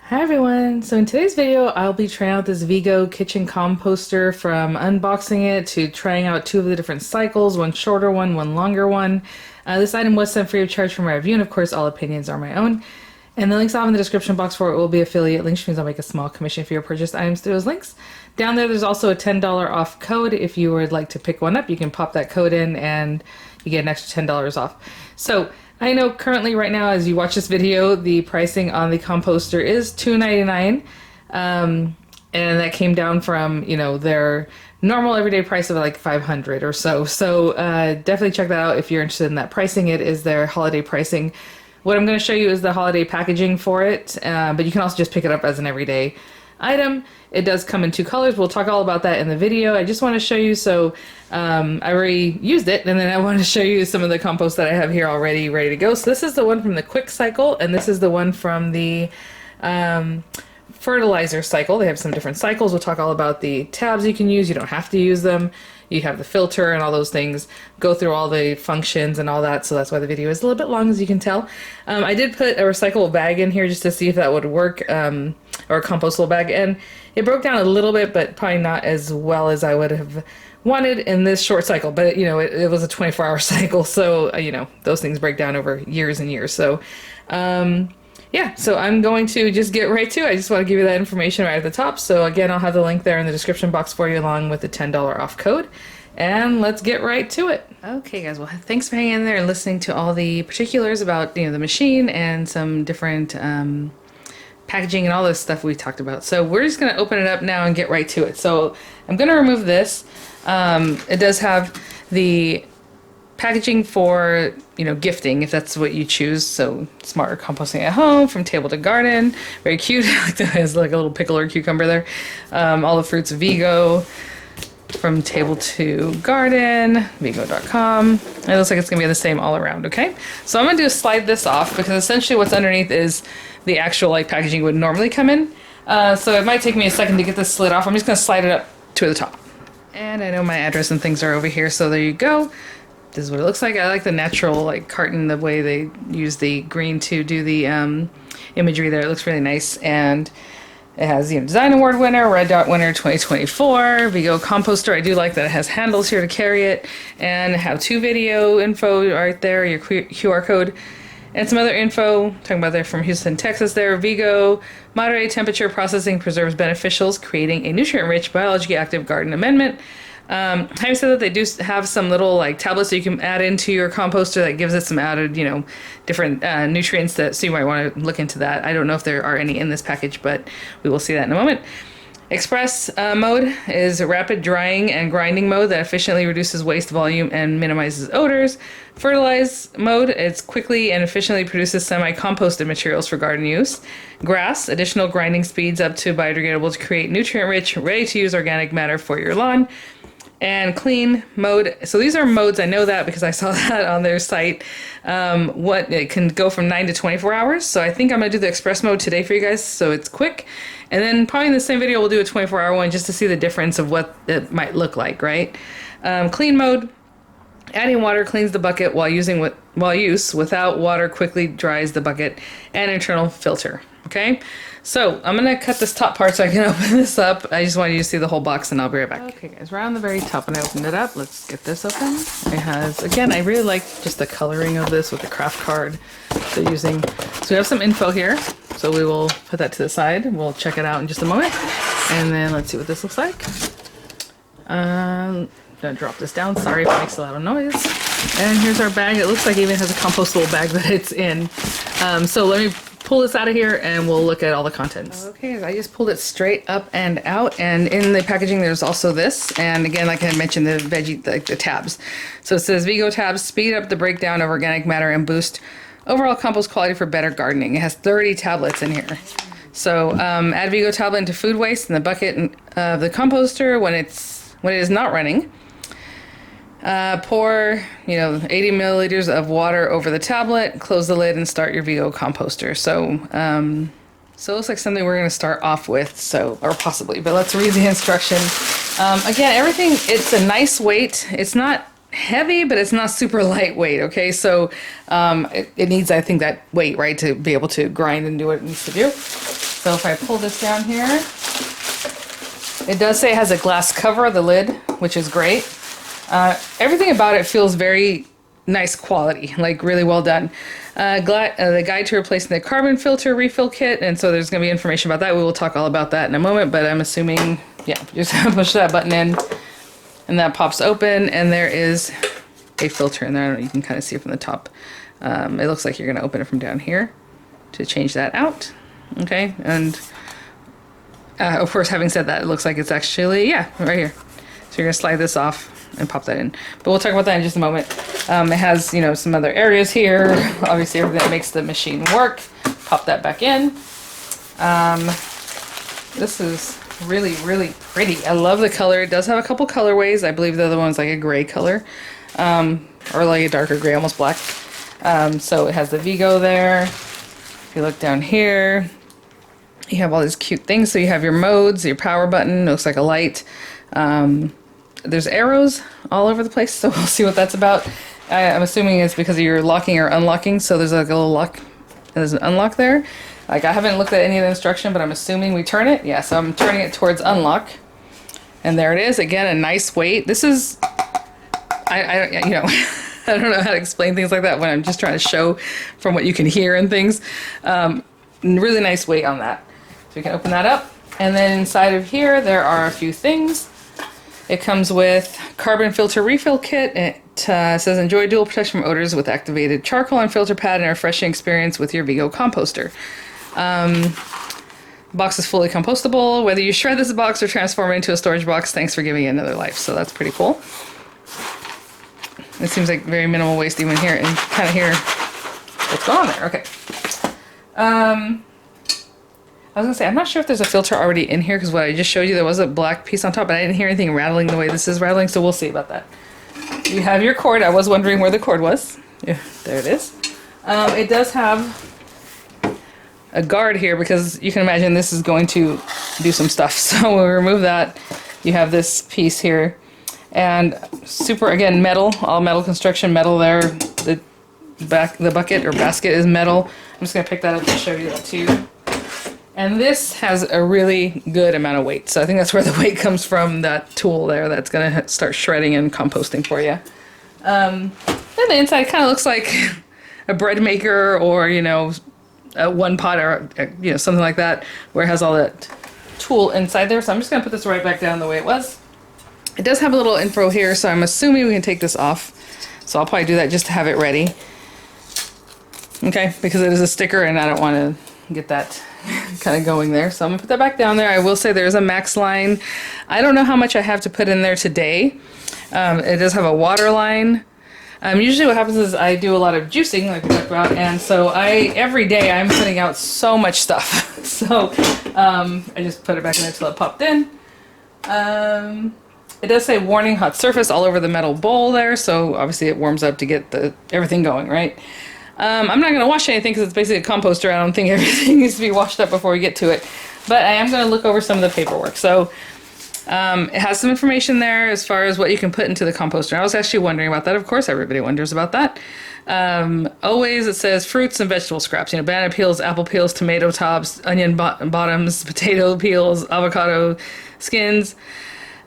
Hi everyone! So in today's video, I'll be trying out this Vego kitchen composter from unboxing it to trying out two of the different cycles, one shorter one longer one. This item was sent free of charge from my review, and of course all opinions are my own. And the links I'll have in the description box for it will be affiliate links, which means I'll make a small commission for your purchased items through those links. Down there's also a $10 off code. If you would like to pick one up, you can pop that code in and you get an extra $10 off. So I know currently right now as you watch this video, the pricing on the composter is $2.99. And that came down from, their normal everyday price of like $500 or so. So definitely check that out if you're interested in that pricing. It is their holiday pricing. What I'm going to show you is the holiday packaging for it, but you can also just pick it up as an everyday item. It does come in two colors. We'll talk all about that in the video. I just want to show you, so I already used it, and then I want to show you some of the compost that I have here already ready to go. So this is the one from the quick cycle, and this is the one from the fertilizer cycle. They have some different cycles. We'll talk all about the tabs you can use. You don't have to use them. You have the filter and all those things, go through all the functions and all that, so that's why the video is a little bit long, as you can tell. I did put a recyclable bag in here just to see if that would work, or a compostable bag, and it broke down a little bit, but probably not as well as I would have wanted in this short cycle. But it was a 24-hour cycle, so those things break down over years and years. So yeah, so I'm going to just get right to it. I just want to give you that information right at the top. So again, I'll have the link there in the description box for you along with the $10 off code. And let's get right to it. Okay guys, well thanks for hanging in there and listening to all the particulars about the machine and some different packaging and all this stuff we talked about. So we're just going to open it up now and get right to it. So I'm going to remove this. It does have the packaging for gifting if that's what you choose. So smarter composting at home, from table to garden, very cute. It has like a little pickle or cucumber there. All the fruits Vego, from table to garden, Vego.com. It looks like it's gonna be the same all around. Okay, so I'm gonna do slide this off because essentially what's underneath is the actual packaging would normally come in. So it might take me a second to get this slid off. I'm just gonna slide it up to the top, and I know my address and things are over here, so there you go. This is what it looks like. I like the natural carton, the way they use the green to do the imagery there. It looks really nice, and it has Design Award winner, Red Dot winner 2024, Vego Composter. I do like that it has handles here to carry it, and how-to video info right there, your QR code, and some other info talking about they're from Houston, Texas. There, Vego moderated temperature processing preserves beneficials, creating a nutrient-rich, biologically active garden amendment. Having said that, they do have some little tablets that you can add into your composter that gives it some added, different nutrients so you might want to look into that. I don't know if there are any in this package, but we will see that in a moment. Express mode is a rapid drying and grinding mode that efficiently reduces waste volume and minimizes odors. Fertilize mode is quickly and efficiently produces semi-composted materials for garden use. Grass, additional grinding speeds up to biodegradable to create nutrient-rich, ready-to-use organic matter for your lawn. And clean mode. So these are modes, I know that because I saw that on their site. It can go from 9 to 24 hours. So I think I'm going to do the express mode today for you guys, so it's quick. And then probably in the same video we'll do a 24-hour one just to see the difference of what it might look like, right? Clean mode. Adding water cleans the bucket while use without water quickly dries the bucket, and internal filter. Okay, so I'm gonna cut this top part so I can open this up. I just wanted you to see the whole box, and I'll be right back. Okay guys, we're on the very top when I opened it up. Let's get this open. It has, again, I really like just the coloring of this with the craft card they're using. So we have some info here, so we will put that to the side. We'll check it out in just a moment, and then let's see what this looks like. I'm gonna drop this down. Sorry if it makes a lot of noise. And here's our bag. It looks like it even has a compostable bag that it's in. So let me pull this out of here and we'll look at all the contents. Okay, I just pulled it straight up and out, and in the packaging there's also this, and again, like I mentioned, the veggie, the tabs. So it says Vego tabs speed up the breakdown of organic matter and boost overall compost quality for better gardening. It has 30 tablets in here. So add Vego tablet into food waste in the bucket of the composter when it is not running. Pour 80 milliliters of water over the tablet, close the lid, and start your Vego composter. So it looks like something we're going to start off with, or possibly, but let's read the instruction. Again, everything, it's a nice weight. It's not heavy, but it's not super lightweight. Okay, so it needs, I think, that weight, right, to be able to grind and do what it needs to do. So if I pull this down here, it does say it has a glass cover, the lid, which is great. Everything about it feels very nice quality, like really well done. The guide to replacing the carbon filter refill kit, and so there's going to be information about that. We will talk all about that in a moment, but I'm assuming, yeah, just push that button in, and that pops open, and there is a filter in there. I don't know, you can kind of see it from the top. It looks like you're going to open it from down here to change that out. Okay, and of course, having said that, it looks like it's actually, yeah, right here. So you're going to slide this off and pop that in. But we'll talk about that in just a moment. It has, you know, some other areas here. Obviously, everything that makes the machine work. Pop that back in. This is really, really pretty. I love the color. It does have a couple colorways. I believe the other one's like a gray color. Or like a darker gray, almost black. So it has the Vego there. If you look down here, you have all these cute things. So you have your modes, your power button, looks like a light. There's arrows all over the place, so we'll see what that's about. I'm assuming it's because you're locking or unlocking, so there's like a little lock, there's an unlock there. Like, I haven't looked at any of the instruction, but I'm assuming we turn it. Yeah, so I'm turning it towards unlock. And there it is. Again, a nice weight. This is, I you know, I don't know how to explain things like that when I'm just trying to show from what you can hear and things. Really nice weight on that. So we can open that up. And then inside of here, there are a few things. It comes with carbon filter refill kit. It says enjoy dual protection from odors with activated charcoal and filter pad and a refreshing experience with your Vego composter. Box is fully compostable. Whether you shred this box or transform it into a storage box, thanks for giving it another life. So that's pretty cool. It seems like very minimal waste even here, and kind of hear what's going on there. Okay. I was gonna say, I'm not sure if there's a filter already in here, because what I just showed you, there was a black piece on top, but I didn't hear anything rattling the way this is rattling, so we'll see about that. You have your cord. I was wondering where the cord was. Yeah, there it is. It does have a guard here, because you can imagine this is going to do some stuff. So we'll remove that. You have this piece here, and super, again, metal, all metal construction, metal there. The bucket or basket is metal. I'm just gonna pick that up and show you that too. And this has a really good amount of weight. So I think that's where the weight comes from, that tool there that's going to start shredding and composting for you. And the inside kind of looks like a bread maker, or, you know, a one pot, or, you know, something like that, where it has all that tool inside there. So I'm just going to put this right back down the way it was. It does have a little info here, so I'm assuming we can take this off. So I'll probably do that just to have it ready. Okay, because it is a sticker and I don't want to get that kind of going there. So I'm gonna put that back down there. I will say there's a max line. I don't know how much I have to put in there today. It does have a water line. Usually what happens is I do a lot of juicing, like we talked about, and so every day I'm putting out so much stuff. So I just put it back in there till it popped in. It does say warning hot surface all over the metal bowl there, so obviously it warms up to get everything going, right? I'm not going to wash anything because it's basically a composter. I don't think everything needs to be washed up before we get to it. But I am going to look over some of the paperwork. So it has some information there as far as what you can put into the composter. I was actually wondering about that. Of course, everybody wonders about that. Always it says fruits and vegetable scraps. You know, banana peels, apple peels, tomato tops, onion bottoms, potato peels, avocado skins.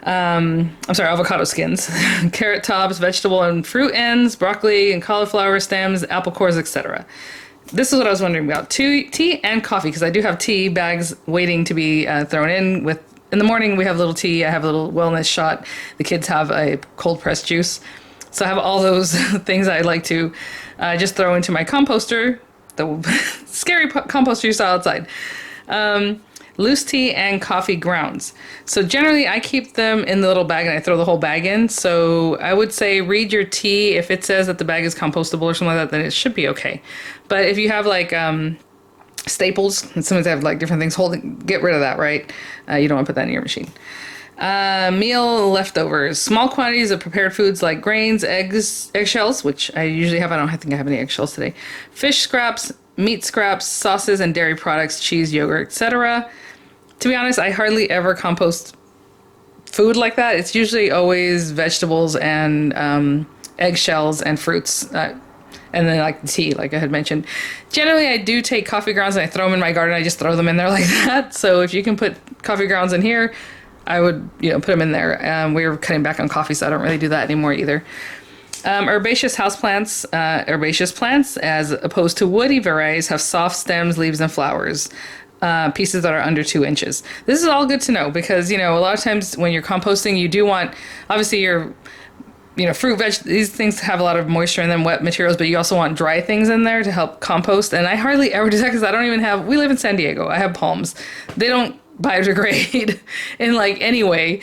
Avocado skins, carrot tops, vegetable and fruit ends, broccoli and cauliflower stems, apple cores, etc. This is what I was wondering about. Tea and coffee, because I do have tea bags waiting to be thrown in. In the morning we have a little tea, I have a little wellness shot. The kids have a cold pressed juice. So I have all those things I like to just throw into my composter, the scary composter you saw outside. Loose tea and coffee grounds. So generally I keep them in the little bag and I throw the whole bag in. So I would say read your tea. If it says that the bag is compostable or something like that, then it should be okay. But if you have like staples, and sometimes have like different things get rid of that, right? You don't want to put that in your machine. Meal leftovers. Small quantities of prepared foods like grains, eggshells, which I usually have. I don't think I have any eggshells today. Fish scraps, meat scraps, sauces and dairy products, cheese, yogurt, etc. To be honest, I hardly ever compost food like that. It's usually always vegetables and eggshells and fruits. And then like tea, like I had mentioned. Generally, I do take coffee grounds and I throw them in my garden. I just throw them in there like that. So if you can put coffee grounds in here, I would, put them in there. We're cutting back on coffee, so I don't really do that anymore either. Herbaceous houseplants, herbaceous plants, as opposed to woody varieties, have soft stems, leaves, and flowers. Pieces that are under 2 inches. This is all good to know because, a lot of times when you're composting, you do want, obviously your, fruit, veg, these things have a lot of moisture in them, wet materials, but you also want dry things in there to help compost. And I hardly ever do that because I don't even have, we live in San Diego. I have palms. They don't biodegrade in like any way.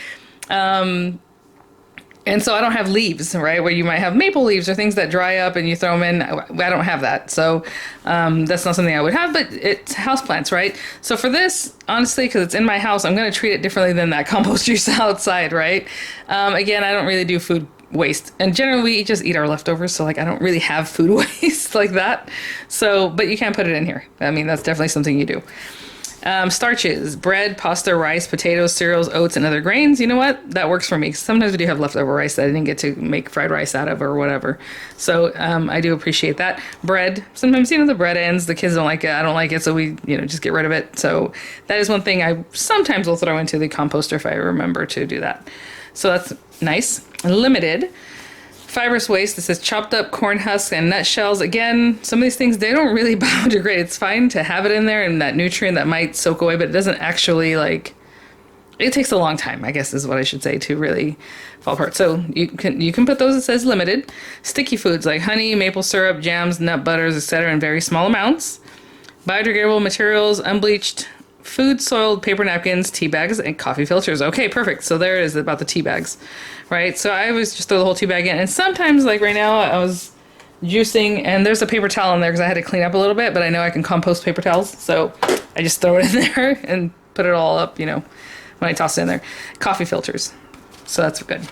And so I don't have leaves, right? Where you might have maple leaves or things that dry up and you throw them in. I don't have that. So that's not something I would have, but it's houseplants, right? So for this, honestly, because it's in my house, I'm going to treat it differently than that compost juice outside, right? Again, I don't really do food waste. And generally we just eat our leftovers. So like I don't really have food waste like that. So, but you can put it in here. I mean, that's definitely something you do. Starches, bread, pasta, rice, potatoes, cereals, oats, and other grains. You know what? That works for me. Sometimes we do have leftover rice that I didn't get to make fried rice out of or whatever. So I do appreciate that. Bread, sometimes, the bread ends. The kids don't like it. I don't like it. So we, just get rid of it. So that is one thing I sometimes will throw into the composter if I remember to do that. So that's nice. Limited. Fibrous waste, this is chopped up corn husks and nut shells. Again, some of these things, they don't really biodegrade. It's fine to have it in there and that nutrient that might soak away, but it doesn't actually it takes a long time, I guess is what I should say, to really fall apart. So you can put those, it says limited. Sticky foods like honey, maple syrup, jams, nut butters, etc. in very small amounts. Biodegradable materials, unbleached food, soiled paper napkins, tea bags, and coffee filters. Okay, perfect. So there it is about the tea bags, right? So I always just throw the whole tea bag in. And sometimes, like right now, I was juicing, and there's a paper towel in there because I had to clean up a little bit, but I know I can compost paper towels. So I just throw it in there and put it all up, when I toss it in there. Coffee filters. So that's good.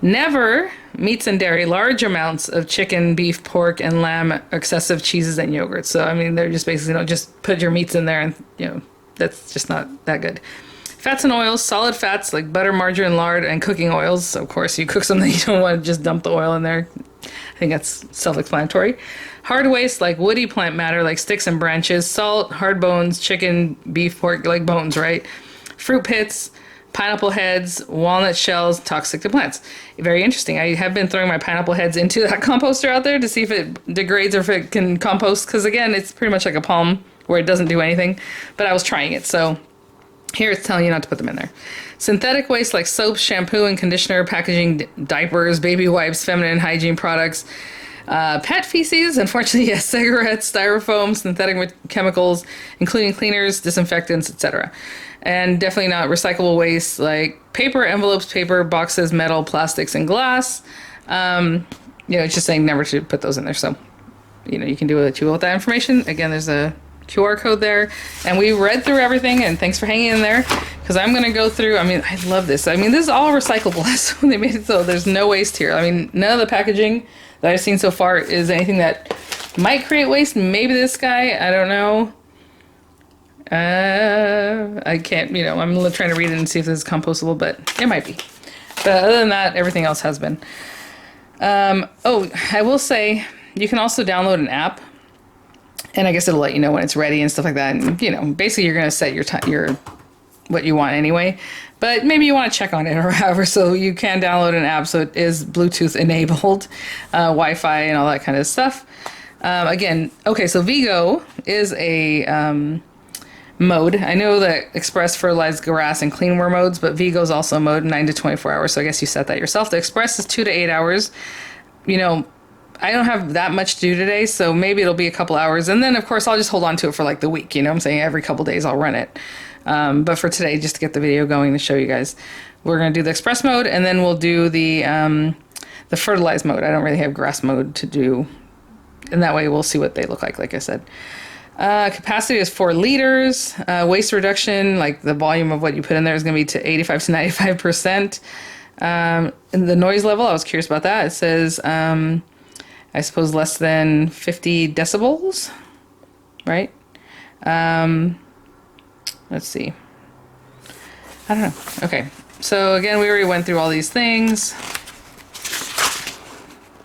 Never meats and dairy, large amounts of chicken, beef, pork, and lamb, excessive cheeses and yogurts. So, I mean, they're just basically, just put your meats in there and, that's just not that good. Fats and oils, solid fats like butter, margarine, lard, and cooking oils. So of course, you cook something, you don't want to just dump the oil in there. I think that's self-explanatory. Hard waste like woody plant matter like sticks and branches, salt, hard bones, chicken, beef, pork, like bones, right? Fruit pits, pineapple heads, walnut shells, toxic to plants. Very interesting. I have been throwing my pineapple heads into that composter out there to see if it degrades or if it can compost. Because again, it's pretty much like a palm where it doesn't do anything. But I was trying it, so here it's telling you not to put them in there. Synthetic waste like soap, shampoo, and conditioner, packaging, diapers, baby wipes, feminine hygiene products, pet feces, unfortunately, yes, cigarettes, styrofoam, synthetic chemicals, including cleaners, disinfectants, etc. And definitely not recyclable waste like paper, envelopes, paper, boxes, metal, plastics, and glass. It's just saying never to put those in there. So, you can do what you will with that information. Again, there's a QR code there, and we read through everything, and thanks for hanging in there because I'm going to go through. I mean, I love this. I mean, this is all recyclable. So they made it so there's no waste here. I mean, none of the packaging that I've seen so far is anything that might create waste. Maybe this guy, I don't know. I can't, I'm trying to read it and see if this is compostable, but it might be. But other than that, everything else has been. I will say you can also download an app, and I guess it'll let you know when it's ready and stuff like that. And, basically you're going to set your what you want anyway, but maybe you want to check on it or however. So you can download an app. So it is Bluetooth enabled, Wi-Fi and all that kind of stuff. So Vego is a, mode. I know that Express, Fertilize, Grass, and Clean were modes, but Vego is also mode 9 to 24 hours. So I guess you set that yourself. The Express is 2 to 8 hours. I don't have that much to do today, so maybe it'll be a couple hours. And then, of course, I'll just hold on to it for like the week. I'm saying every couple days I'll run it. But for today, just to get the video going to show you guys, we're going to do the Express mode, and then we'll do the Fertilize mode. I don't really have Grass mode to do. And that way we'll see what they look like I said. Capacity is 4 liters. Waste reduction, like the volume of what you put in there, is going to be to 85 to 95%. And the noise level, I was curious about that. It says, I suppose less than 50 decibels, right? Let's see. I don't know. Okay. So again, we already went through all these things.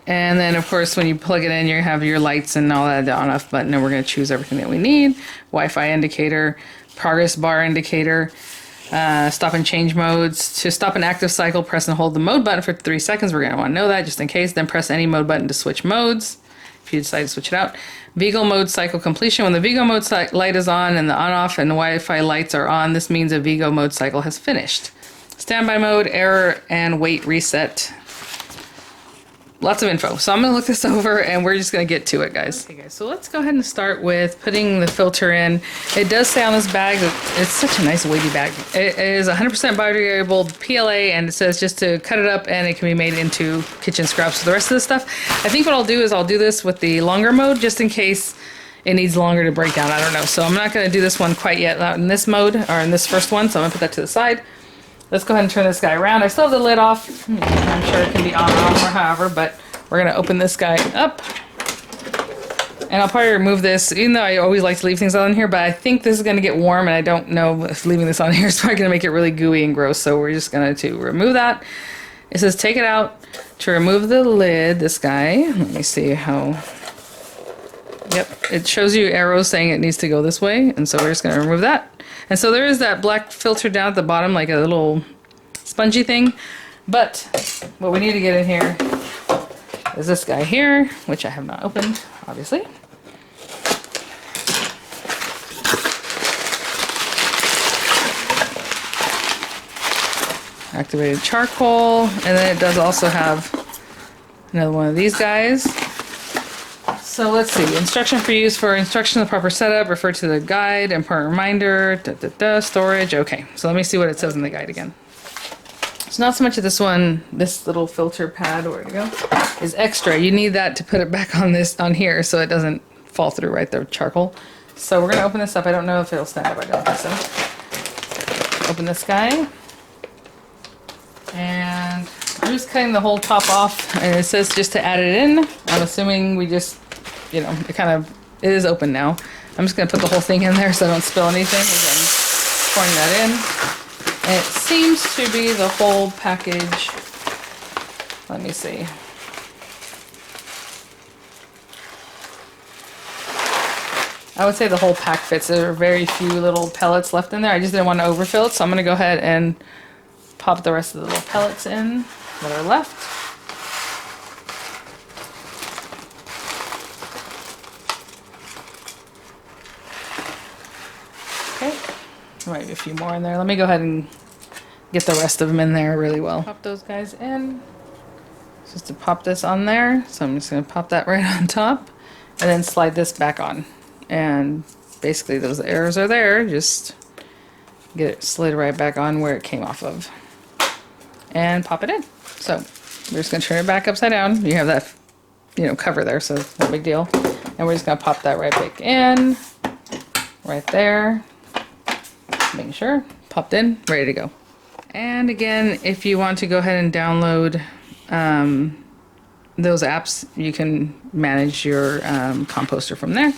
And then of course when you plug it in, you have your lights and all that, the on off button, and we're going to choose everything that we need. Wi-Fi indicator, progress bar indicator, stop and change modes. To stop an active cycle, press and hold the mode button for 3 seconds. We're going to want to know that just in case. Then press any mode button to switch modes if you decide to switch it out. Vego mode cycle completion. When the Vego mode light is on and the on-off and Wi-Fi lights are on, this means a Vego mode cycle has finished. Standby mode, error, and wait reset. Lots of info. So I'm going to look this over and we're just going to get to it, guys. Okay, guys. So let's go ahead and start with putting the filter in. It does say on this bag that it's such a nice weighty bag. It is 100% biodegradable PLA, and it says just to cut it up and it can be made into kitchen scraps for the rest of the stuff. I think what I'll do is I'll do this with the longer mode just in case it needs longer to break down. I don't know. So I'm not going to do this one quite yet, not in this mode or in this first one. So I'm going to put that to the side. Let's go ahead and turn this guy around. I still have the lid off. I'm sure it can be on or off or however, but we're going to open this guy up. And I'll probably remove this, even though I always like to leave things on here, but I think this is going to get warm, and I don't know if leaving this on here is probably going to make it really gooey and gross, so we're just going to remove that. It says take it out. To remove the lid, this guy, let me see how... Yep, it shows you arrows saying it needs to go this way, and so we're just going to remove that. And so there is that black filter down at the bottom, like a little spongy thing. But what we need to get in here is this guy here, which I have not opened, obviously. Activated charcoal, and then it does also have another one of these guys. So let's see, instruction for use. For instruction of the proper setup, refer to the guide, important reminder, storage. Okay, so let me see what it says in the guide again. It's not so much of this one, this little filter pad, where'd it go, is extra. You need that to put it back on here so it doesn't fall through right there, charcoal. So we're gonna open this up. I don't know if it'll stand up, I don't think so. Open this guy. And I'm just cutting the whole top off, and it says just to add it in. I'm assuming we just, you know, it is open now. I'm just gonna put the whole thing in there so I don't spill anything. Again, pouring that in. And it seems to be the whole package. Let me see. I would say the whole pack fits. There are very few little pellets left in there. I just didn't want to overfill it, so I'm gonna go ahead and pop the rest of the little pellets in that are left. Okay, might be a few more in there. Let me go ahead and get the rest of them in there really well. Pop those guys in. Just to pop this on there. So I'm just gonna pop that right on top and then slide this back on. And basically those arrows are there. Just get it slid right back on where it came off of. And pop it in. So we're just gonna turn it back upside down. You have that, you know, cover there, so no big deal. And we're just gonna pop that right back in, right there. Making sure, popped in, ready to go. And again, if you want to go ahead and download those apps, you can manage your composter from there.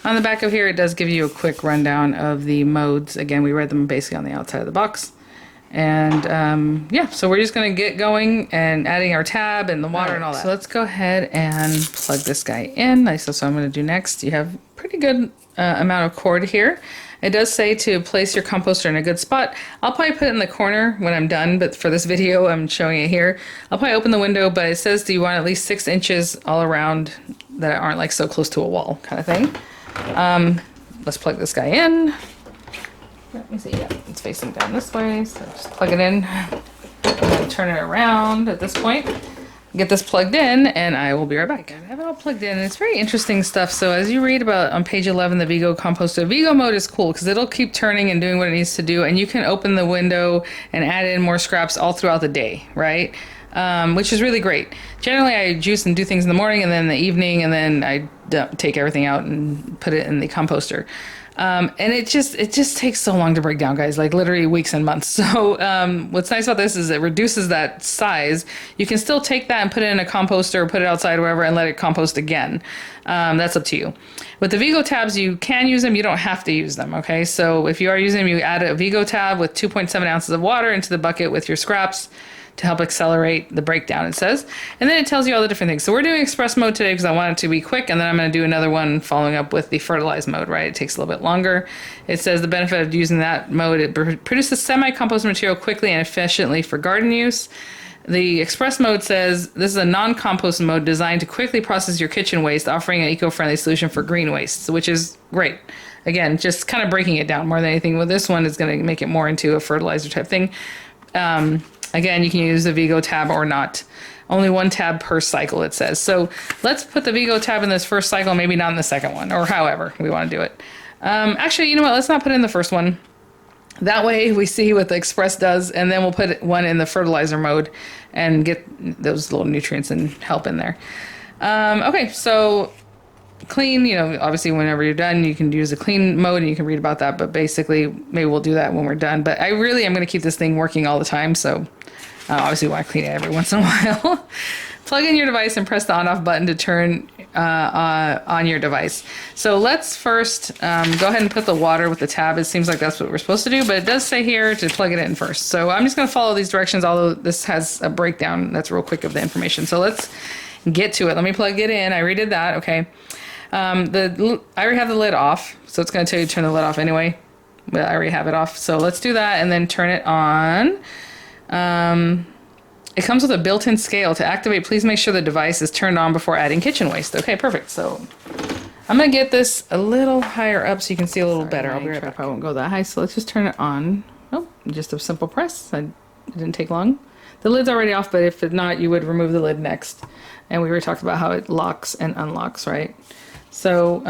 On the back of here, it does give you a quick rundown of the modes. Again, we read them basically on the outside of the box. And yeah, so we're just gonna get going and adding our tab and the water and all that. So let's go ahead and plug this guy in. That's what I'm gonna do next. You have pretty good amount of cord here. It does say to place your composter in a good spot. I'll probably put it in the corner when I'm done, but for this video, I'm showing it here. I'll probably open the window, but it says, do you want at least 6 inches all around that aren't like so close to a wall kind of thing. Let's plug this guy in. Let me see, yeah, it's facing down this way, so just plug it in and turn it around at this point. Get this plugged in, and I will be right back. I have it all plugged in, and it's very interesting stuff. So as you read about on page 11, the Vego Composter, Vego mode is cool because it'll keep turning and doing what it needs to do, and you can open the window and add in more scraps all throughout the day, right? Which is really great. Generally, I juice and do things in the morning, and then in the evening, and then I take everything out and put it in the composter. And it just takes so long to break down, guys, like literally weeks and months. So what's nice about this is it reduces that size. You can still take that and put it in a composter or put it outside or wherever and let it compost again. That's up to you. With the Vego tabs, you can use them. You don't have to use them, okay? So if you are using them, you add a Vego tab with 2.7 ounces of water into the bucket with your scraps. to help accelerate the breakdown, it says. And then it tells you all the different things. So we're doing express mode today because I want it to be quick, and then I'm going to do another one following up with the fertilize mode, right? It takes a little bit longer. It says the benefit of using that mode, it produces semi-compost material quickly and efficiently for garden use. The express mode says this is a non-compost mode designed to quickly process your kitchen waste, offering an eco-friendly solution for green waste, which is great. Again, just kind of breaking it down more than anything. With this one, is going to make it more into a fertilizer type thing. Again, you can use the Vego tab or not. Only one tab per cycle, it says. So let's put the Vego tab in this first cycle, maybe not in the second one, or however we want to do it. Actually, you know what? Let's not put it in the first one. That way we see what the express does, and then we'll put one in the fertilizer mode and get those little nutrients and help in there. Okay, so clean, you know, obviously whenever you're done, you can use a clean mode and you can read about that, but basically maybe we'll do that when we're done. But I really am going to keep this thing working all the time, so obviously want to clean it every once in a while. Plug in your device and press the on-off button to turn on your device. So let's first go ahead and put the water with the tab. It seems like that's what we're supposed to do, but it does say here to plug it in first. So I'm just going to follow these directions, although this has a breakdown that's real quick of the information. So let's get to it. Let me plug it in. I redid that. Okay. I already have the lid off, so it's going to tell you to turn the lid off anyway. But I already have it off. So let's do that and then turn it on. It comes with a built-in scale. To activate, please make sure the device is turned on before adding kitchen waste. Okay, perfect. So I'm going to get this a little higher up so you can see a little better. I'll be right back. I won't go that high, so let's just turn it on. Oh, just a simple press. It didn't take long. The lid's already off, but if not, you would remove the lid next. And we were talking about how it locks and unlocks, right? So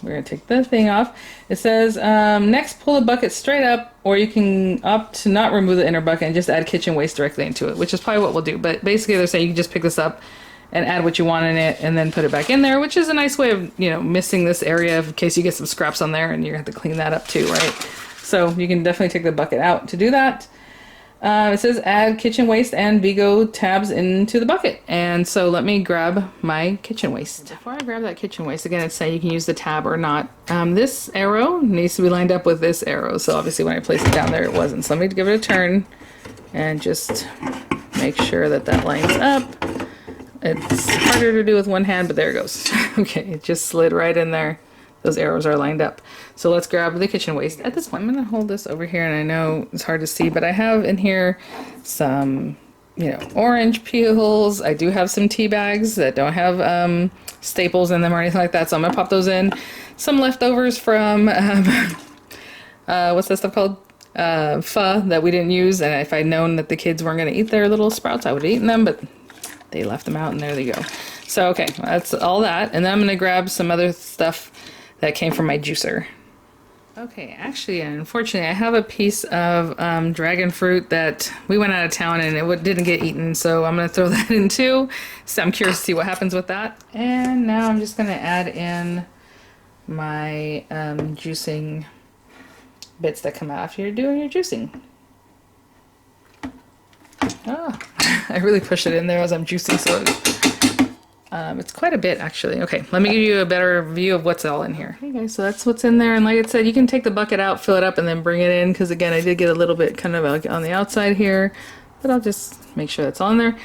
we're going to take the thing off. It says, next pull the bucket straight up, or you can opt to not remove the inner bucket and just add kitchen waste directly into it, which is probably what we'll do. But basically they're saying you can just pick this up and add what you want in it and then put it back in there, which is a nice way of, you know, missing this area in case you get some scraps on there and you have to clean that up too, right? So you can definitely take the bucket out to do that. It says add kitchen waste and Vego tabs into the bucket. And so let me grab my kitchen waste. Before I grab that kitchen waste, again, it's saying you can use the tab or not. This arrow needs to be lined up with this arrow. So obviously when I placed it down there, it wasn't. So let me give it a turn and just make sure that that lines up. It's harder to do with one hand, but there it goes. Okay, it just slid right in there. Those arrows are lined up. So let's grab the kitchen waste. At this point, I'm going to hold this over here, and I know it's hard to see, but I have in here some, you know, orange peels. I do have some tea bags that don't have staples in them or anything like that, so I'm going to pop those in. Some leftovers from, what's that stuff called? Pho that we didn't use, and if I'd known that the kids weren't going to eat their little sprouts, I would have eaten them, but they left them out, and there they go. So, okay, that's all that, and then I'm going to grab some other stuff that came from my juicer. Okay, actually, unfortunately, I have a piece of dragon fruit that we went out of town and it didn't get eaten, so I'm going to throw that in too. So I'm curious to see what happens with that. And now I'm just going to add in my juicing bits that come out after you're doing your juicing. Oh, I really pushed it in there as I'm juicing, so it's quite a bit, actually. Okay, let me give you a better view of what's all in here. Okay, guys, so that's what's in there. And like I said, you can take the bucket out, fill it up, and then bring it in. Because, again, I did get a little bit kind of on the outside here. But I'll just make sure that's all in there.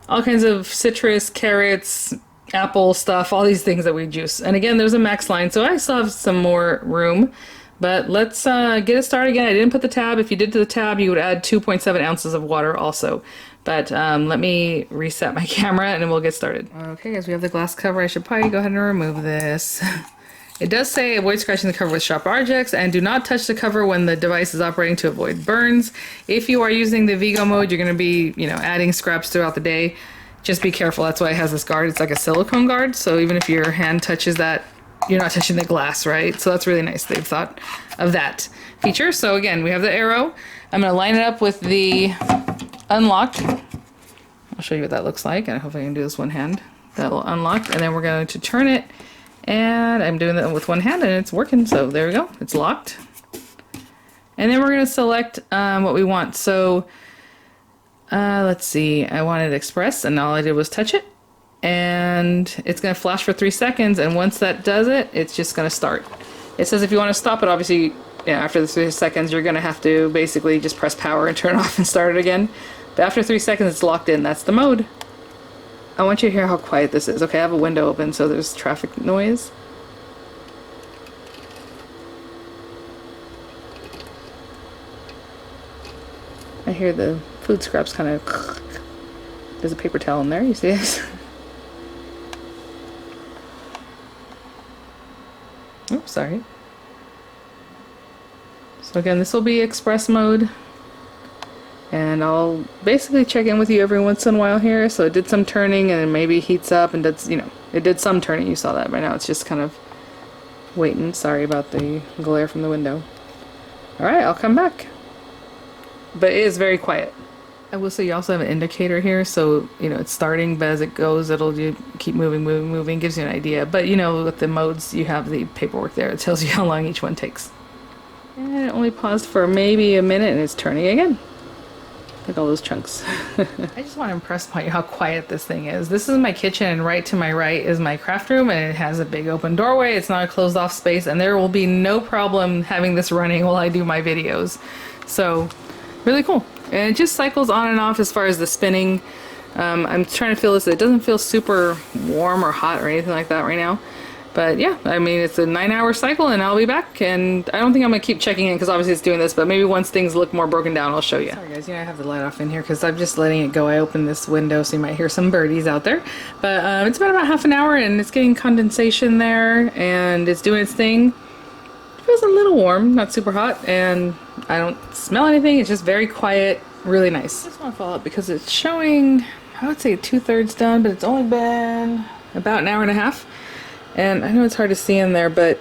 All kinds of citrus, carrots, apple stuff, all these things that we juice. And, again, there's a max line, so I still have some more room. But let's get it started again. I didn't put the tab. If you did to the tab, you would add 2.7 ounces of water also. But let me reset my camera and then we'll get started. Okay guys, we have the glass cover. I should probably go ahead and remove this. It does say avoid scratching the cover with sharp objects and do not touch the cover when the device is operating to avoid burns. If you are using the Vego mode, you're going to be, you know, adding scraps throughout the day. Just be careful. That's why it has this guard. It's like a silicone guard. So even if your hand touches that, you're not touching the glass, right? So that's really nice. They've thought of that feature. So again, we have the arrow. I'm going to line it up with the unlock. I'll show you what that looks like. I hope I can do this one hand. That will unlock, and then we're going to turn it, and I'm doing that with one hand, and it's working. So there we go. It's locked. And then we're going to select what we want. So let's see. I wanted Express, and all I did was touch it. And it's going to flash for 3 seconds, and once that does it, it's just going to start. It says if you want to stop it, obviously, after the 3 seconds, you're going to have to basically just press power and turn it off and start it again. But after 3 seconds, it's locked in. That's the mode. I want you to hear how quiet this is. Okay, I have a window open, so there's traffic noise. I hear the food scraps kind of... There's a paper towel in there, you see this? Oops, sorry. So again, this will be express mode. And I'll basically check in with you every once in a while here. So it did some turning and then maybe heats up and does, you know, it did some turning. You saw that. Right now it's just kind of waiting. Sorry about the glare from the window. Alright, I'll come back. But it is very quiet. I will say you also have an indicator here, so you know it's starting, but as it goes it'll keep moving, gives you an idea. But you know, with the modes you have the paperwork there, it tells you how long each one takes. And it only paused for maybe a minute and it's turning again. Look at all those chunks. I just want to impress upon you how quiet this thing is. This is my kitchen, and right to my right is my craft room, and it has a big open doorway. It's not a closed off space, and there will be no problem having this running while I do my videos. So really cool. And it just cycles on and off as far as the spinning. I'm trying to feel this. It doesn't feel super warm or hot or anything like that right now. But yeah, I mean, it's a 9-hour cycle and I'll be back. And I don't think I'm going to keep checking in because obviously it's doing this. But maybe once things look more broken down, I'll show you. Sorry guys, you know, I have the light off in here because I'm just letting it go. I opened this window so you might hear some birdies out there. But it's been about half an hour and it's getting condensation there. And it's doing its thing. It feels a little warm, not super hot. And I don't smell anything. It's just very quiet, really nice. I just want to follow up because it's showing, I would say 2/3 done, but it's only been about an hour and a half. And I know it's hard to see in there, but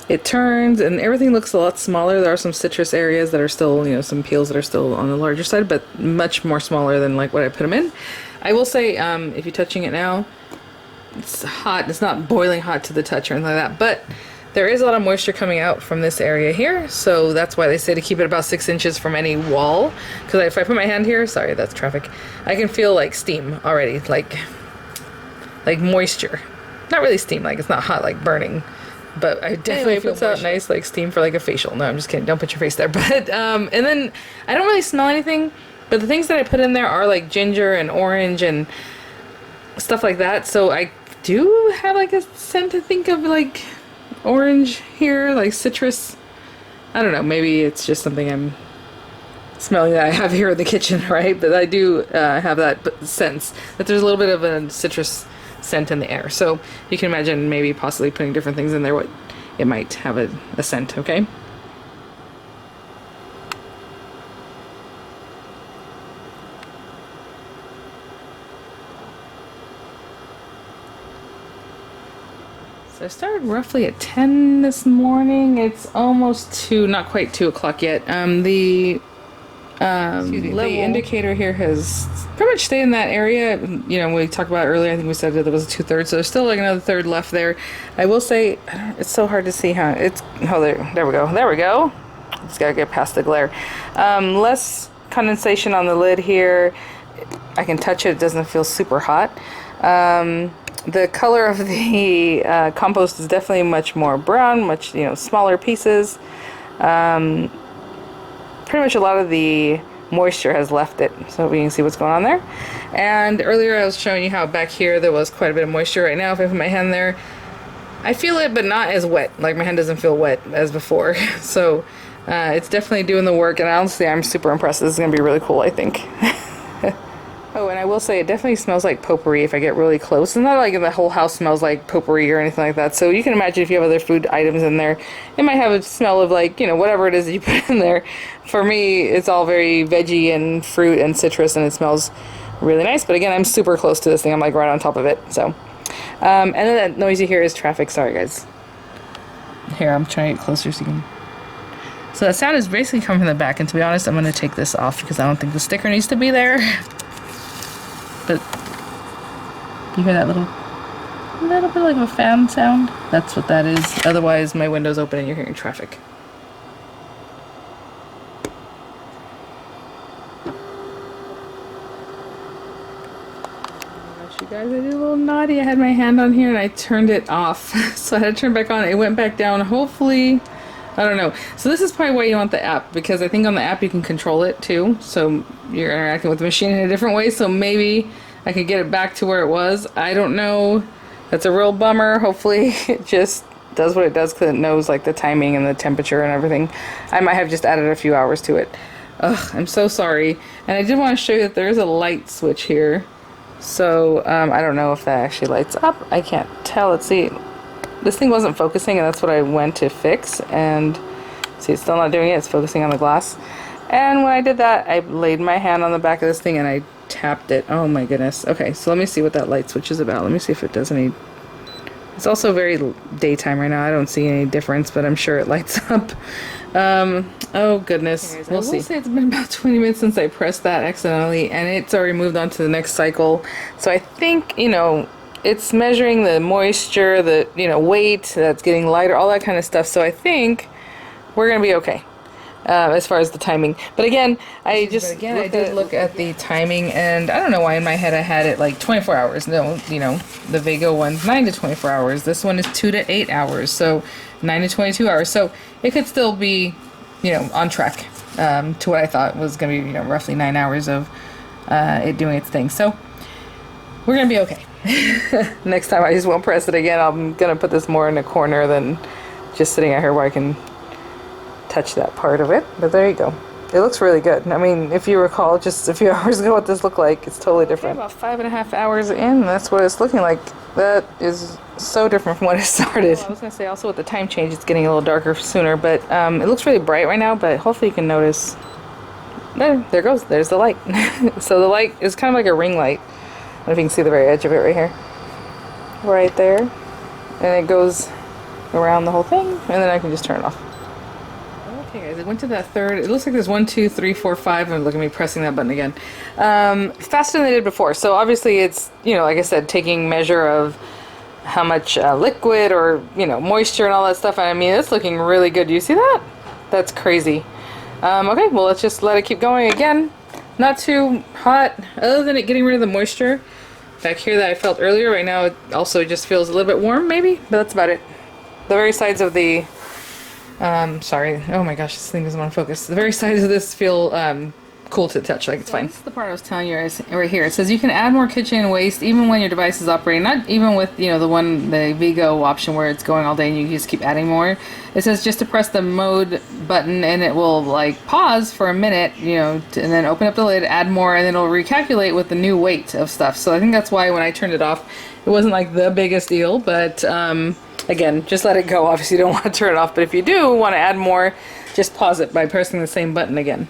it turns and everything looks a lot smaller. There are some citrus areas that are still, you know, some peels that are still on the larger side, but much more smaller than like what I put them in. I will say, if you're touching it now, it's hot. It's not boiling hot to the touch or anything like that, but there is a lot of moisture coming out from this area here, so that's why they say to keep it about 6 inches from any wall. Because if I put my hand here, sorry, that's traffic, I can feel like steam already, like moisture. Not really steam, like it's not hot, like burning, but I definitely feel out nice like steam for like a facial. No, I'm just kidding. Don't put your face there. But and then I don't really smell anything, but the things that I put in there are like ginger and orange and stuff like that. So I do have like a scent to think of like orange here, like citrus. I don't know, maybe it's just something I'm smelling that I have here in the kitchen, right? But I do have that sense that there's a little bit of a citrus scent in the air. So you can imagine maybe possibly putting different things in there, what it might have a scent, okay? So I started roughly at 10 this morning. It's almost 2, not quite 2 o'clock yet. The indicator here has pretty much stayed in that area. You know, we talked about earlier, I think we said that there was a 2/3, so there's still like another third left there. I will say, it's so hard to see how it's, oh, there we go. Just gotta get past the glare. Less condensation on the lid here. I can touch it, it doesn't feel super hot. The color of the compost is definitely much more brown, much, you know, smaller pieces. Pretty much a lot of the moisture has left it, so we can see what's going on there. And earlier I was showing you how back here there was quite a bit of moisture. Right now if I put my hand there, I feel it, but not as wet. Like my hand doesn't feel wet as before. So it's definitely doing the work, and honestly I'm super impressed. This is going to be really cool, I think. Oh, and I will say it definitely smells like potpourri if I get really close. It's not like the whole house smells like potpourri or anything like that. So you can imagine if you have other food items in there, it might have a smell of like, you know, whatever it is that you put in there. For me, it's all very veggie and fruit and citrus, and it smells really nice. But again, I'm super close to this thing. I'm like right on top of it. So, and then that noise you hear is traffic. Sorry, guys. Here, I'm trying to get closer so you can... So that sound is basically coming from the back. And to be honest, I'm going to take this off because I don't think the sticker needs to be there. But you hear that little bit like a fan sound? That's what that is. Otherwise, my window's open and you're hearing traffic. You guys, I did a little naughty. I had my hand on here and I turned it off. So I had to turn it back on. It went back down. Hopefully I don't know. So this is probably why you want the app, because I think on the app you can control it too. So you're interacting with the machine in a different way. So maybe I could get it back to where it was. I don't know. That's a real bummer. Hopefully it just does what it does because it knows like the timing and the temperature and everything. I might have just added a few hours to it. Ugh, I'm so sorry. And I did want to show you that there is a light switch here. So I don't know if that actually lights up. I can't tell. Let's see. This thing wasn't focusing, and that's what I went to fix. And see, it's still not doing it. It's focusing on the glass. And when I did that, I laid my hand on the back of this thing and I tapped it. Oh my goodness. Okay, so let me see what that light switch is about. Let me see if it does any... It's also very daytime right now. I don't see any difference, but I'm sure it lights up. Oh goodness. Anyways, we'll see. Say it's been about 20 minutes since I pressed that accidentally, and it's already moved on to the next cycle. So I think, you know, it's measuring the moisture, the, you know, weight that's getting lighter, all that kind of stuff. So I think we're gonna be okay as far as the timing. But again, I did look at the timing, and I don't know why in my head I had it like 24 hours. No, you know, the Vego one's 9 to 24 hours. This one is 2 to 8 hours. So 9 to 22 hours. So it could still be, you know, on track to what I thought was gonna be, you know, roughly 9 hours of it doing its thing. So we're gonna be okay. Next time I just won't press it again. I'm gonna put this more in a corner than just sitting out here where I can touch that part of it. But there you go. It looks really good. I mean, if you recall just a few hours ago what this looked like, it's totally different. Okay, about 5.5 hours in, that's what it's looking like. That is so different from when it started. Well, I was gonna say also with the time change, it's getting a little darker sooner, but it looks really bright right now, but hopefully you can notice. There it goes. There's the light. So the light is kind of like a ring light. I don't know if you can see the very edge of it right here. Right there. And it goes around the whole thing, and then I can just turn it off. Okay guys, it went to that third. It looks like there's 1, 2, 3, 4, 5, and look at me pressing that button again. Faster than they did before. So obviously it's, you know, like I said, taking measure of how much liquid or, you know, moisture and all that stuff. And I mean, it's looking really good. Do you see that? That's crazy. Okay, well, let's just let it keep going again. Not too hot, other than it getting rid of the moisture back here that I felt earlier. Right now it also just feels a little bit warm maybe, but that's about it. The very sides of the sorry, oh my gosh, this thing doesn't want to focus. The very sides of this feel cool to the touch, like it's fine. This is the part I was telling you right here. It says you can add more kitchen waste even when your device is operating, not even with, you know, the Vego option where it's going all day and you just keep adding more. It says just to press the mode button and it will like pause for a minute, you know, and then open up the lid, add more, and then it'll recalculate with the new weight of stuff. So I think that's why when I turned it off, it wasn't like the biggest deal, but again, just let it go. Obviously you don't want to turn it off, but if you do want to add more, just pause it by pressing the same button again.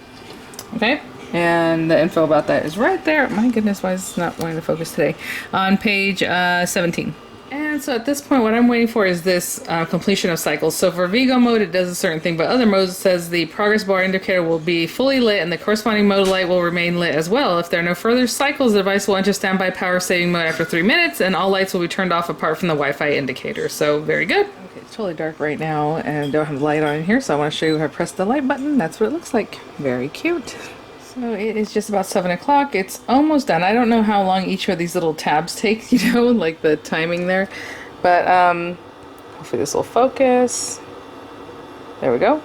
Okay, and the info about that is right there. My goodness, why is it not wanting to focus today? On page 17. And so at this point, what I'm waiting for is this completion of cycles. So for Vego mode, it does a certain thing, but other modes, it says the progress bar indicator will be fully lit and the corresponding mode light will remain lit as well. If there are no further cycles, the device will enter standby power saving mode after 3 minutes, and all lights will be turned off apart from the Wi-Fi indicator. So very good. Okay, it's totally dark right now and I don't have the light on in here, so I want to show you how I press the light button. That's what it looks like. Very cute. So it is just about 7 o'clock. It's almost done. I don't know how long each of these little tabs take, you know, like the timing there. But hopefully this will focus. There we go.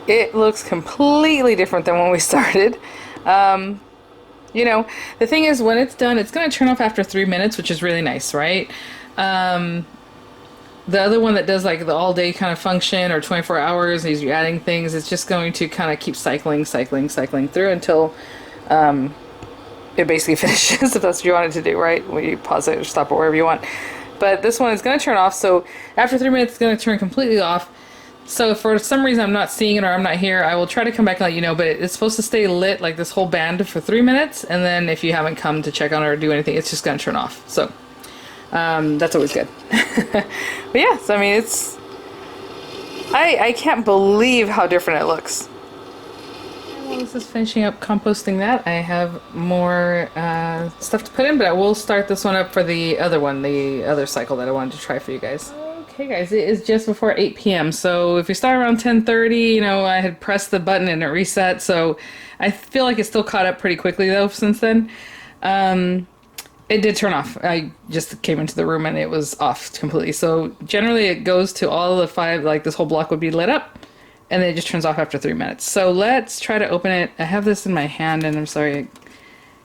It looks completely different than when we started. You know, the thing is when it's done, it's going to turn off after 3 minutes, which is really nice, right? The other one that does like the all day kind of function or 24 hours, as you're adding things, it's just going to kind of keep cycling through until it basically finishes, if that's what you want it to do, right? When you pause it or stop it wherever you want. But this one is going to turn off, so after 3 minutes it's going to turn completely off. So if for some reason I'm not seeing it or I'm not here, I will try to come back and let you know, but it's supposed to stay lit like this whole band for 3 minutes, and then if you haven't come to check on it or do anything, it's just going to turn off. So that's always good. But yeah, so I mean, it's I can't believe how different it looks. And while this is finishing up composting that, I have more stuff to put in, but I will start this one up for the other one, the other cycle that I wanted to try for you guys. Okay guys, it is just before 8 p.m. So if you start around 10:30, you know, I had pressed the button and it reset, so I feel like it's still caught up pretty quickly though since then. It did turn off. I just came into the room and it was off completely. So generally it goes to all the 5, like this whole block would be lit up. and then it just turns off after 3 minutes. So let's try to open it. I have this in my hand, and I'm sorry, I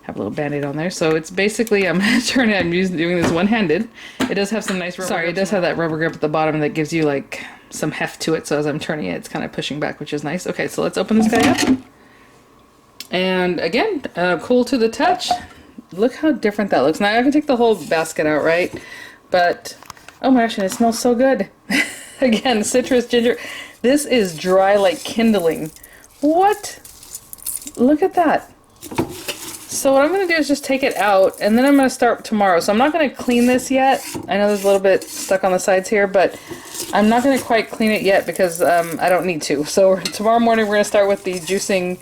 have a little band-aid on there. So it's basically, I'm going to turn it, I'm doing this one-handed. It does have some nice rubber grip. It does have that rubber grip at the bottom that gives you like some heft to it. So as I'm turning it, it's kind of pushing back, which is nice. Okay, so let's open this guy up. And again, cool to the touch. Look how different that looks. Now I can take the whole basket out, right? But, oh my gosh, and it smells so good. Again, citrus, ginger. This is dry like kindling. What? Look at that. So what I'm going to do is just take it out, and then I'm going to start tomorrow. So I'm not going to clean this yet. I know there's a little bit stuck on the sides here, but I'm not going to quite clean it yet because I don't need to. So tomorrow morning we're going to start with the juicing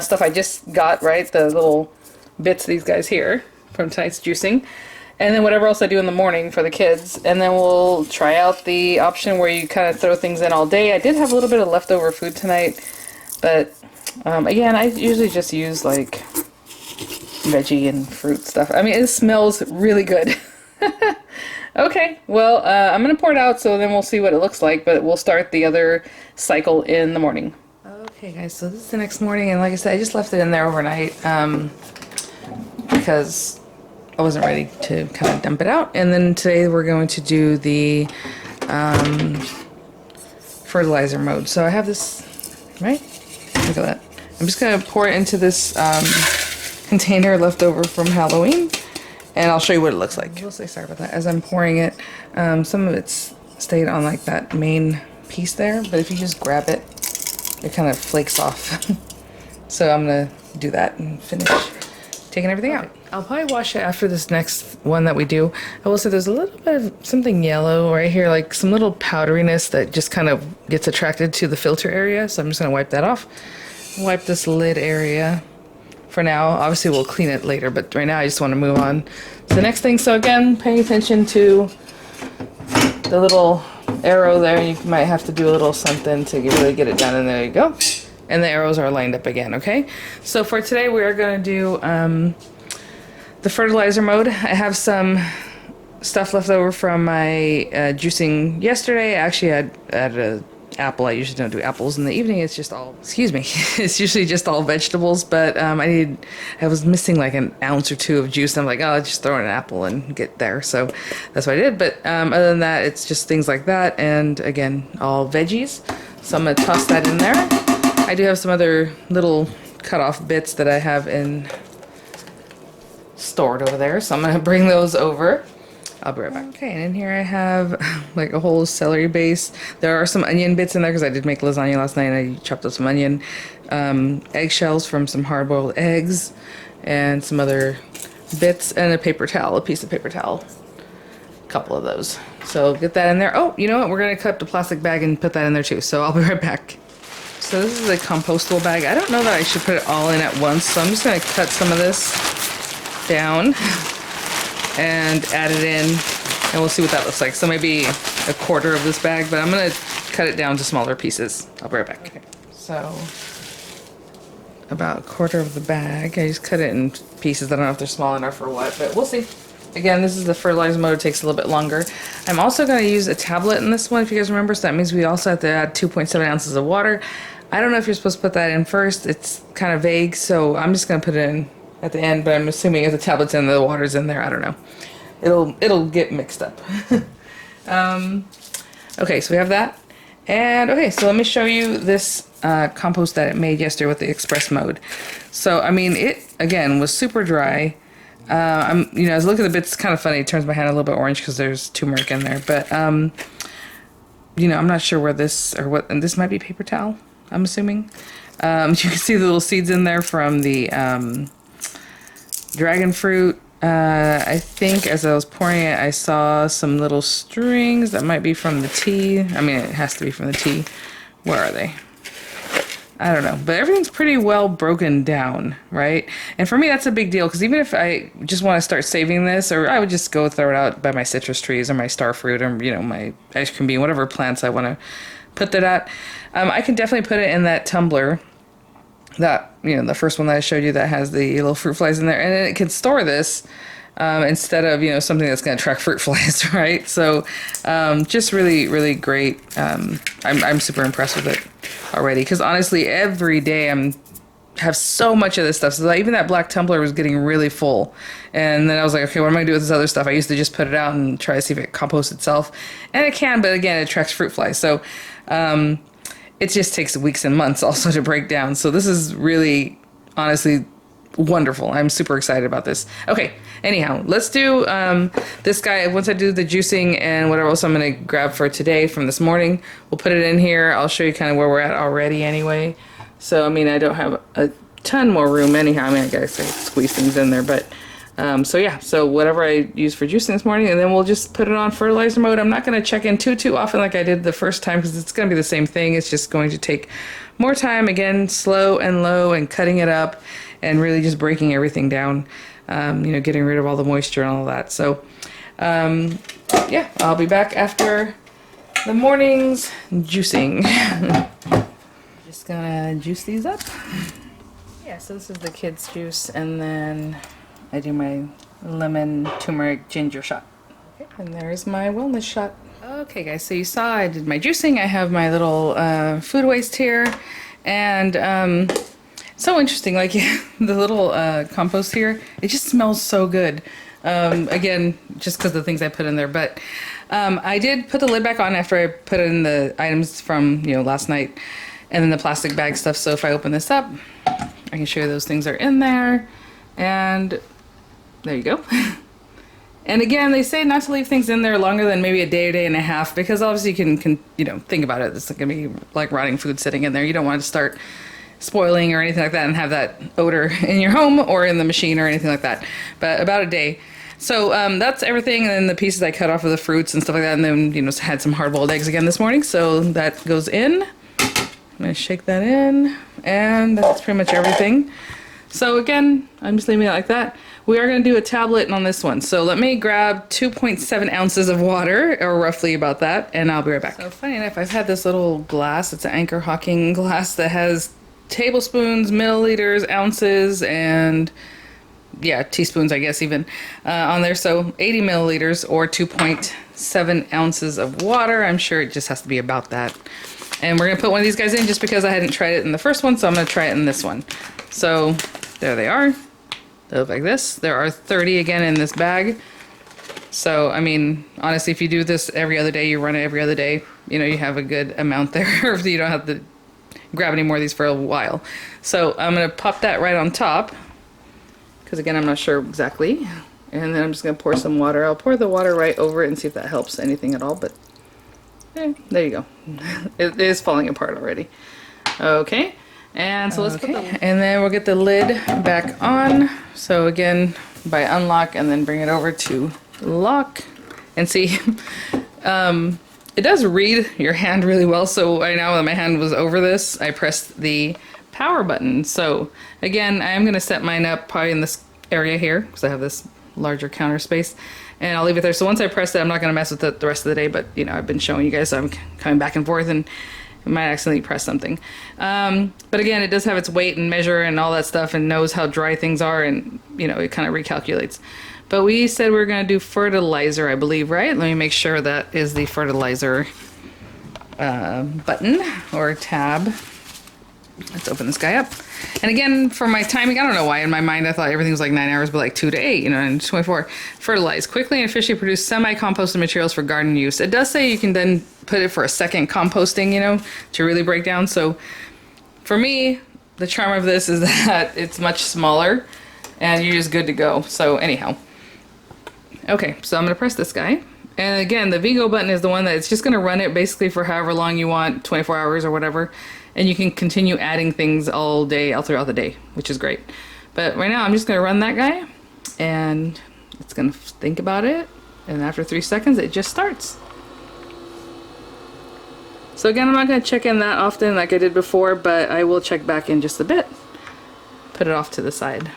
stuff I just got, right? The little bits, these guys here, from tonight's juicing. And then whatever else I do in the morning for the kids. And then we'll try out the option where you kind of throw things in all day. I did have a little bit of leftover food tonight. But, again, I usually just use, like, veggie and fruit stuff. I mean, it smells really good. Okay, well, I'm going to pour it out, so then we'll see what it looks like. But we'll start the other cycle in the morning. Okay, guys, so this is the next morning. And like I said, I just left it in there overnight because I wasn't ready to kind of dump it out. And then today we're going to do the fertilizer mode. So I have this, right? Look at that. I'm just going to pour it into this container left over from Halloween, and I'll show you what it looks like. I will say sorry about that. As I'm pouring it, some of it's stayed on like that main piece there, but if you just grab it, it kind of flakes off. So I'm going to do that and finish taking everything out. I'll probably wash it after this next one that we do. I will say there's a little bit of something yellow right here, like some little powderiness that just kind of gets attracted to the filter area. So I'm just going to wipe that off. Wipe this lid area for now. Obviously we'll clean it later, but right now I just want to move on to the next thing. So again, paying attention to the little arrow there. You might have to do a little something to really get it done, and there you go. And the arrows are lined up again, okay? So for today, we are going to do the fertilizer mode. I have some stuff left over from my juicing yesterday. I actually had an apple. I usually don't do apples in the evening. It's just all, excuse me, it's usually just all vegetables. But I was missing like an ounce or two of juice. And I'm like, oh, I'll just throw in an apple and get there. So that's what I did. But other than that, it's just things like that. And again, all veggies. So I'm going to toss that in there. I do have some other little cut off bits that I have stored over there, so I'm gonna bring those over. I'll be right back. Okay, and in here I have like a whole celery base. There are some onion bits in there because I did make lasagna last night and I chopped up some onion. Eggshells from some hard-boiled eggs, and some other bits, and a paper towel, a piece of paper towel. A couple of those. So get that in there. Oh, you know what? We're gonna cut the plastic bag and put that in there too, so I'll be right back. So this is a compostable bag. I don't know that I should put it all in at once, so I'm just going to cut some of this down and add it in, and we'll see what that looks like. So maybe a quarter of this bag, but I'm going to cut it down to smaller pieces. I'll be right back. Okay. So about a quarter of the bag. I just cut it in pieces. I don't know if they're small enough or what, but we'll see. Again, this is the fertilizer mode. It takes a little bit longer. I'm also going to use a tablet in this one, if you guys remember. So that means we also have to add 2.7 ounces of water. I don't know if you're supposed to put that in first. It's kind of vague, so I'm just going to put it in at the end. But I'm assuming if the tablet's in, the water's in there. I don't know. It'll get mixed up. Okay, so we have that. And okay, so let me show you this compost that it made yesterday with the express mode. So I mean, it again was super dry. As I look at the bits, it's kind of funny. It turns my hand a little bit orange because there's turmeric in there. But, I'm not sure where this, or what, and this might be paper towel, I'm assuming. You can see the little seeds in there from the dragon fruit. I think as I was pouring it, I saw some little strings that might be from the tea. I mean, it has to be from the tea. Where are they? I don't know, but everything's pretty well broken down, right? And for me, that's a big deal, because even if I just want to start saving this, or I would just go throw it out by my citrus trees or my star fruit or, my ice cream bean, whatever plants I want to put that at, I can definitely put it in that tumbler, that, the first one that I showed you that has the little fruit flies in there, and then it can store this instead of, you know, something that's going to attract fruit flies, right? So just really, really great. I'm super impressed with it already, because honestly, every day have so much of this stuff. So that even that black tumbler was getting really full. And then I was like, okay, what am I going to do with this other stuff? I used to just put it out and try to see if it composts itself. And it can, but again, it attracts fruit flies. So it just takes weeks and months also to break down. So this is really, honestly, wonderful. I'm super excited about this. Okay, anyhow, let's do this guy. Once I do the juicing and whatever else I'm going to grab for today from this morning, we'll put it in here. I'll show you kind of where we're at already anyway. So, I mean, I don't have a ton more room anyhow. I mean, I guess I squeeze things in there, but so yeah, so whatever I use for juicing this morning, and then we'll just put it on fertilizer mode. I'm not going to check in too often like I did the first time, because it's going to be the same thing. It's just going to take more time, again, slow and low, and cutting it up and really just breaking everything down, you know, getting rid of all the moisture and all that. So yeah, I'll be back after the morning's juicing. Just gonna juice these up. Yeah, so this is the kids' juice, and then I do my lemon, turmeric, ginger shot. Okay, and there's my wellness shot. Okay guys, so you saw I did my juicing. I have my little food waste here, and so interesting, like the little compost here, it just smells so good. Again, just because of the things I put in there, but I did put the lid back on after I put in the items from, you know, last night, and then the plastic bag stuff. So if I open this up, I can show you those things are in there, and there you go. And again, they say not to leave things in there longer than maybe a day and a half, because obviously you can you know, think about it, it's gonna be like rotting food sitting in there. You don't want to start spoiling or anything like that and have that odor in your home or in the machine or anything like that. But about a day. So that's everything, and then the pieces I cut off of the fruits and stuff like that, and then, you know, had some hard-boiled eggs again this morning, so that goes in. I'm gonna shake that in, and that's pretty much everything. So again, I'm just leaving it like that. We are gonna do a tablet on this one. So let me grab 2.7 ounces of water, or roughly about that, and I'll be right back. So funny enough, I've had this little glass, it's an Anchor Hawking glass that has tablespoons, milliliters, ounces, and yeah, teaspoons, I guess, even on there. So 80 milliliters or 2.7 ounces of water. I'm sure it just has to be about that. And we're gonna put one of these guys in just because I hadn't tried it in the first one, so I'm gonna try it in this one. So there they are. They look like this. There are 30 again in this bag. So, I mean, honestly, if you do this every other day, you run it every other day, you know, you have a good amount there. If you don't have to grab any more of these for a while. So I'm gonna pop that right on top, because again, I'm not sure exactly. And then I'm just gonna pour some water. I'll pour the water right over it and see if that helps anything at all, but there you go. It is falling apart already. Okay, and so let's put the, and then we'll get the lid back on. So again, by unlock and then bring it over to lock, and see, it does read your hand really well. So right now when my hand was over this, I pressed the power button. So again, I'm gonna set mine up probably in this area here, because I have this larger counter space, and I'll leave it there. So once I press it, I'm not gonna mess with it the rest of the day, but you know, I've been showing you guys, so I'm coming back and forth, and I might accidentally press something. But again, it does have its weight and measure and all that stuff, and knows how dry things are, and you know, it kind of recalculates. But we said we were gonna do fertilizer, I believe, right? Let me make sure that is the fertilizer button or tab. Let's open this guy up. And again, for my timing, I don't know why in my mind I thought everything was like 9 hours, but like 2 to 8, you know, and 24. Fertilize. Quickly and efficiently produce semi-composted materials for garden use. It does say you can then put it for a second composting, you know, to really break down. So for me, the charm of this is that it's much smaller and you're just good to go. So anyhow. Okay, so I'm going to press this guy. And again, the Vego button is the one that it's just going to run it basically for however long you want, 24 hours or whatever. And you can continue adding things all day, all throughout the day, which is great. But right now I'm just gonna run that guy, and it's gonna think about it, and after 3 seconds it just starts. So again, I'm not gonna check in that often like I did before, but I will check back in just a bit. Put it off to the side.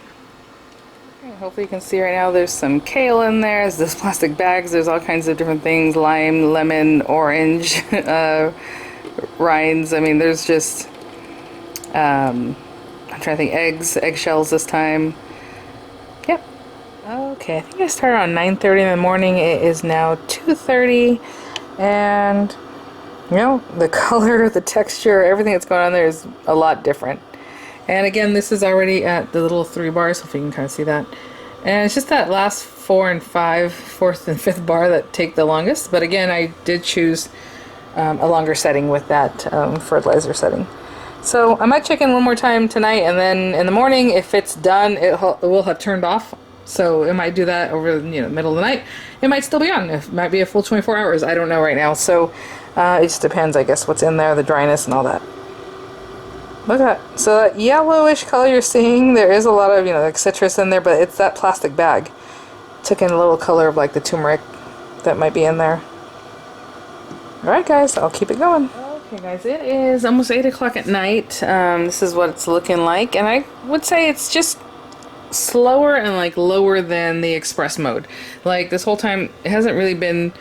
Okay, hopefully you can see right now there's some kale in there, there's this plastic bags, there's all kinds of different things, lime, lemon, orange, rinds. I mean, there's just I'm trying to think, eggshells this time. Yep. Okay, I think I started around 9:30 in the morning. It is now 2:30, and you know, the color, the texture, everything that's going on there is a lot different. And again, this is already at the little 3 bars, if you can kind of see that. And it's just that last 4 and 5, fourth and fifth bar that take the longest. But again, I did choose a longer setting with that fertilizer setting. So I might check in one more time tonight, and then in the morning, if it's done, it will have turned off. So it might do that over, you know, middle of the night. It might still be on. It might be a full 24 hours. I don't know right now. So it just depends, I guess, what's in there, the dryness and all that. Look at that. So that yellowish color you're seeing, there is a lot of, you know, like citrus in there, but it's that plastic bag. Took in a little color of like the turmeric that might be in there. Alright guys, I'll keep it going. Okay guys, it is almost 8 o'clock at night. This is what it's looking like, and I would say it's just slower and like lower than the express mode. Like this whole time it hasn't really been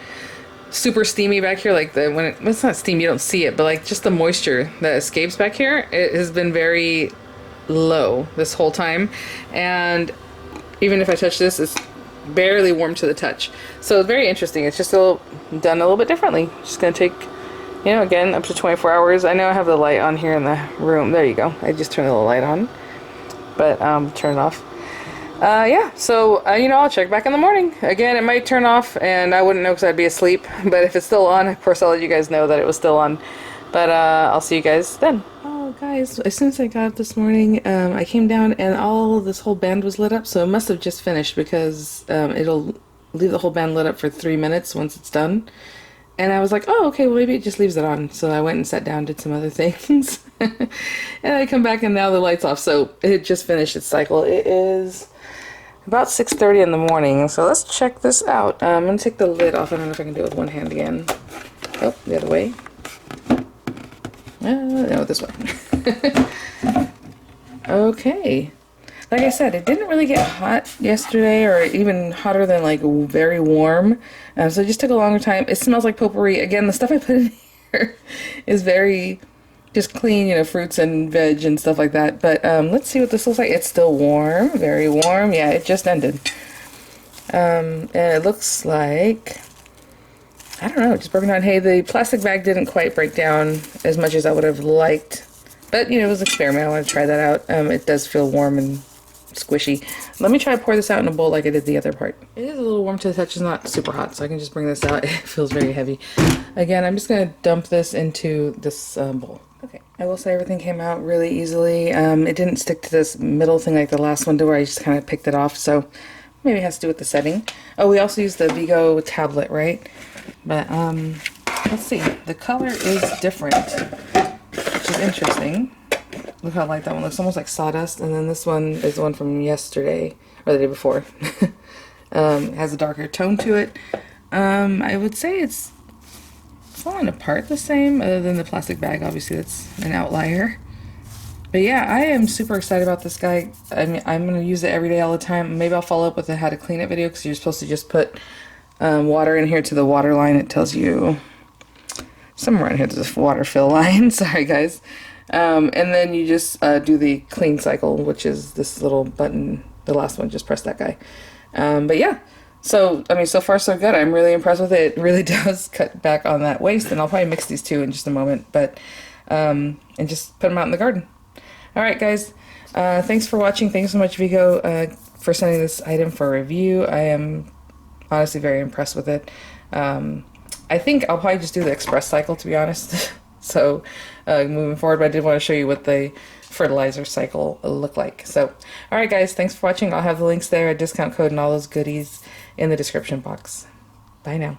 super steamy back here, like the when it's not steam, you don't see it, but like just the moisture that escapes back here, it has been very low this whole time. And even if I touch this, it's barely warm to the touch. So it's very interesting. It's just done a little bit differently. Just gonna take, you know, again, up to 24 hours. I know I have the light on here in the room. There you go. I just turned the little light on, but turn it off. Yeah, so, you know, I'll check back in the morning. Again, it might turn off, and I wouldn't know because I'd be asleep. But if it's still on, of course, I'll let you guys know that it was still on. But I'll see you guys then. Oh, guys, as soon as I got up this morning, I came down, and this whole band was lit up. So it must have just finished, because it'll leave the whole band lit up for 3 minutes once it's done. And I was like, oh, okay, well, maybe it just leaves it on. So I went and sat down, did some other things. And I come back, and now the light's off. So it just finished its cycle. It is about 6:30 in the morning, so let's check this out. I'm going to take the lid off. I don't know if I can do it with one hand again. Oh, the other way. No, this way. Okay. Like I said, it didn't really get hot yesterday, or even hotter than like very warm. So it just took a longer time. It smells like potpourri. Again, the stuff I put in here is very just clean, you know, fruits and veg and stuff like that. But let's see what this looks like. It's still warm, very warm. Yeah, it just ended. And it looks like, I don't know, just broken down. Hey, the plastic bag didn't quite break down as much as I would have liked. But, you know, it was an experiment. I want to try that out. It does feel warm and squishy. Let me try to pour this out in a bowl like I did the other part. It is a little warm to the touch. It's not super hot, so I can just bring this out. It feels very heavy. Again, I'm just going to dump this into this bowl. Okay, I will say everything came out really easily. It didn't stick to this middle thing like the last one did, where I just kind of picked it off, so maybe it has to do with the setting. Oh, we also used the Vego tablet, right? But let's see. The color is different, which is interesting. Look how light that one looks. Almost like sawdust. And then this one is the one from yesterday, or the day before. It has a darker tone to it. I would say it's falling apart the same, other than the plastic bag. Obviously, that's an outlier. But yeah, I am super excited about this guy. I mean, I'm going to use it every day, all the time. Maybe I'll follow up with a how to clean it video, because you're supposed to just put water in here to the water line. It tells you somewhere around here there's a water fill line. Sorry, guys. And then you just do the clean cycle, which is this little button. The last one, just press that guy. But yeah. So, I mean, so far so good. I'm really impressed with it. It really does cut back on that waste, and I'll probably mix these two in just a moment, but, and just put them out in the garden. Alright guys, thanks for watching. Thanks so much, Vego, for sending this item for review. I am honestly very impressed with it. I think I'll probably just do the express cycle, to be honest. So, moving forward, but I did want to show you what the fertilizer cycle look like. So, alright guys, thanks for watching. I'll have the links there, a discount code, and all those goodies in the description box. Bye now.